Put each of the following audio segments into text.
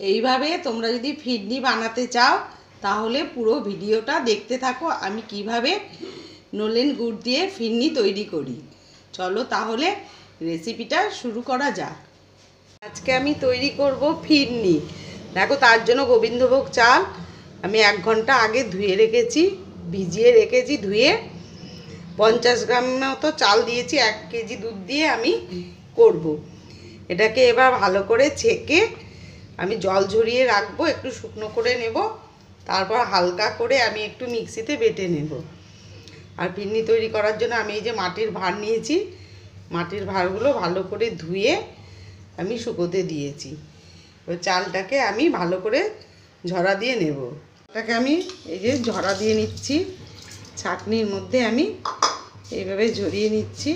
এইভাবে তোমরা যদি ফিরনি বানাতে চাও তাহলে পুরো ভিডিওটা দেখতে থাকো আমি কিভাবে নলেন গুড় দিয়ে ফিরনি তৈরি করি। চলো তাহলে রেসিপিটা শুরু করা যাক। আজকে আমি তৈরি করব ফিরনি। দেখো, তার জন্য গোবিন্দভোগ চাল আমি 1 ঘন্টা আগে ধুয়ে রেখেছি, ভিজিয়ে রেখেছি। ধুয়ে 50 গ্রাম মতো চাল দিয়েছি, 1 কেজি দুধ দিয়ে আমি করব। এটাকে এবার ভালো করে ছেঁকে আমি জল ঝরিয়ে রাখবো, একটু শুকনো করে নেব। তারপর হালকা করে আমি একটু মিক্সিতে বেটে নেব। আর ফিরনি তৈরি করার জন্য আমি এই যে মাটির ভাঁড় নিয়েছি, মাটির ভাঁড়গুলো ভালো করে ধুয়ে আমি শুকোতে দিয়েছি। ওই চালটাকে আমি ভালো করে ঝরা দিয়ে নেব। এটাকে আমি এই যে ঝরা দিয়ে নিচ্ছি, ছাঁকনির মধ্যে আমি এইভাবে ঝরিয়ে নিচ্ছি।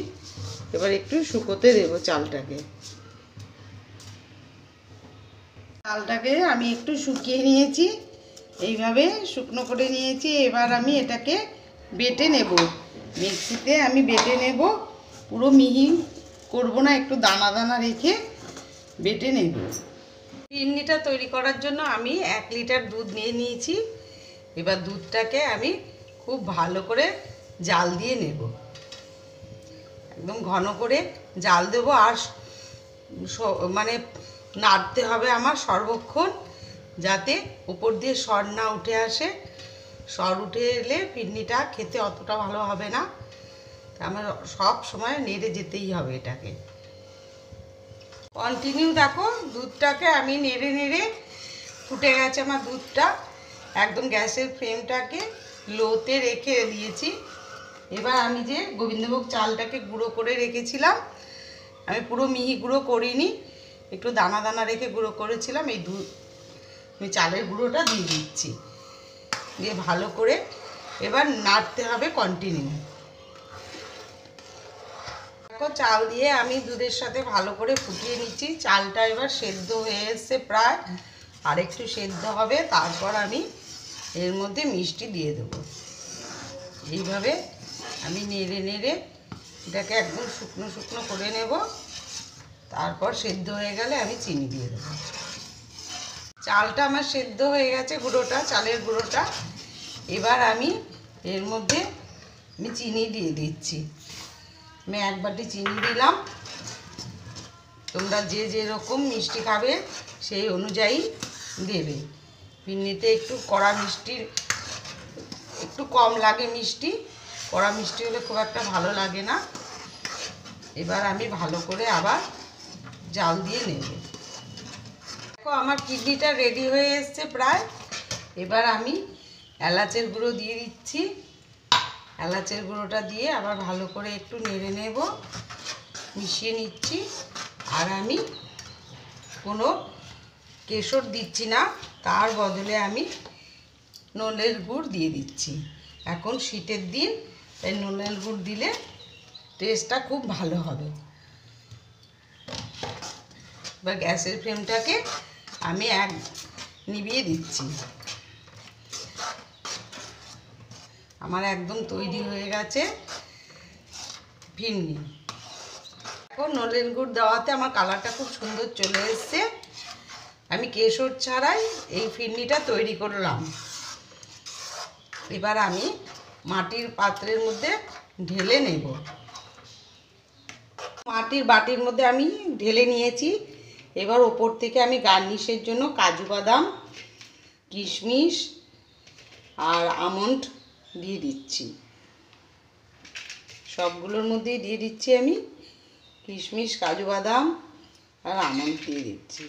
এবার একটু শুকোতে দেব চালটাকে। চালটাকে আমি একটু শুকিয়ে নিয়েছি, এইভাবে শুকনো করে নিয়েছি। এবার আমি এটাকে বেটে নেব, মিক্সিতে আমি বেটে নেব। পুরো মিহি করব না, একটু দানা দানা রেখে বেটে নেব। ফিরনিটা তৈরি করার জন্য আমি 1 লিটার দুধ নিয়ে নিয়েছি। এবার দুধটাকে আমি খুব ভালো করে জাল দিয়ে নেব, একদম ঘন করে জাল দেবো। আর মানে নাড়তে হবে আমার সর্বক্ষণ, যাতে উপর দিয়ে সর না উঠে আসে। সর উঠে এলে ফিরনিটা খেতে অতটা ভালো হবে না। আমার সব সময় নেড়ে যেতেই হবে এটাকে। কন্টিনিউ দেখো, দুধটাকে আমি নেড়ে নেড়ে ফুটে গেছে আমার দুধটা। একদম গ্যাসের ফ্লেমটাকে লোতে রেখে দিয়েছি। এবার আমি যে গোবিন্দভোগ চালটাকে গুঁড়ো করে রেখেছিলাম, আমি পুরো মিহি গুঁড়ো করিনি, একটু দানা দানা রেখে গুঁড়ো করেছিলাম, এই আমি চালের গুঁড়োটা দিয়ে দিচ্ছি। দিয়ে ভালো করে এবার নাড়তে হবে কন্টিনিউ। দেখো, চাল দিয়ে আমি দুধের সাথে ভালো করে ফুটিয়ে নিচ্ছি। চালটা এবার সেদ্ধ হয়ে এসছে প্রায়, আর একটু সেদ্ধ হবে। তারপর আমি এর মধ্যে মিষ্টি দিয়ে দেবো। এইভাবে আমি নেড়ে নেড়ে এটাকে একদম শুকনো শুকনো করে নেব। তারপর সেদ্ধ হয়ে গেলে আমি চিনি দিয়ে দেবো। চালটা আমার সেদ্ধ হয়ে গেছে, গুঁড়োটা, চালের গুঁড়োটা। এবার আমি এর মধ্যে আমি চিনি দিয়ে দিচ্ছি। আমি 1 বাটি চিনি দিলাম। তোমরা যে যেরকম মিষ্টি খাবে সেই অনুযায়ী দেবে। ফিরনিতে একটু কড়া মিষ্টির একটু কম লাগে মিষ্টি, কড়া মিষ্টি হলে খুব একটা ভালো লাগে না। এবার আমি ভালো করে আবার জাল দিয়ে নেব। দেখো, আমার ফিরনিটা রেডি হয়ে এসছে প্রায়। এবার আমি এলাচের গুঁড়ো দিয়ে দিচ্ছি। এলাচের গুঁড়োটা দিয়ে আবার ভালো করে একটু নেড়ে নেব, মিশিয়ে নিচ্ছি। আর আমি কোনো কেশর দিচ্ছি না, তার বদলে আমি নলের গুড় দিয়ে দিচ্ছি। এখন শীতের দিন, তাই নলের গুড় দিলে টেস্টটা খুব ভালো হবে। এবার গ্যাসের ফ্লেমটাকে আমি নিভিয়ে দিচ্ছি। আমার একদম তৈরি হয়ে গেছে ফিরনি। এখন নলেন গুড় দেওয়াতে আমার কালারটা খুব সুন্দর চলে এসছে। আমি কেশর ছাড়াই এই ফিরনিটা তৈরি করলাম। এবার আমি মাটির পাত্রের মধ্যে ঢেলে নেব। মাটির বাটির মধ্যে আমি ঢেলে নিয়েছি। এবার ওপর থেকে আমি গার্নিশের জন্য কাজু বাদাম, কিশমিশ আর আমন্ড দিয়ে দিচ্ছি। সবগুলোর মধ্যেই দিয়ে দিচ্ছি আমি কিশমিশ, কাজু বাদাম আর আমন্ড দিয়ে দিচ্ছি।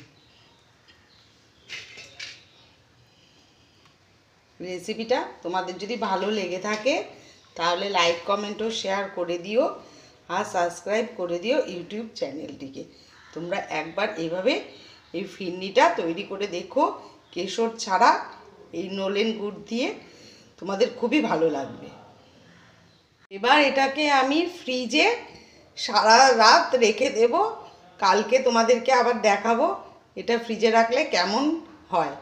রেসিপিটা তোমাদের যদি ভালো লেগে থাকে তাহলে লাইক, কমেন্ট ও শেয়ার করে দিও। আর সাবস্ক্রাইব করে দিও ইউটিউব চ্যানেলটিকে। তোমরা একবার এভাবে এই ফিরনিটা তৈরি করে দেখো, কেশর ছাড়া এই নলেন গুড় দিয়ে, তোমাদের খুবই ভালো লাগবে। এবার এটাকে আমি ফ্রিজে সারা রাত রেখে দেব। কালকে তোমাদেরকে আবার দেখাবো এটা ফ্রিজে রাখলে কেমন হয়।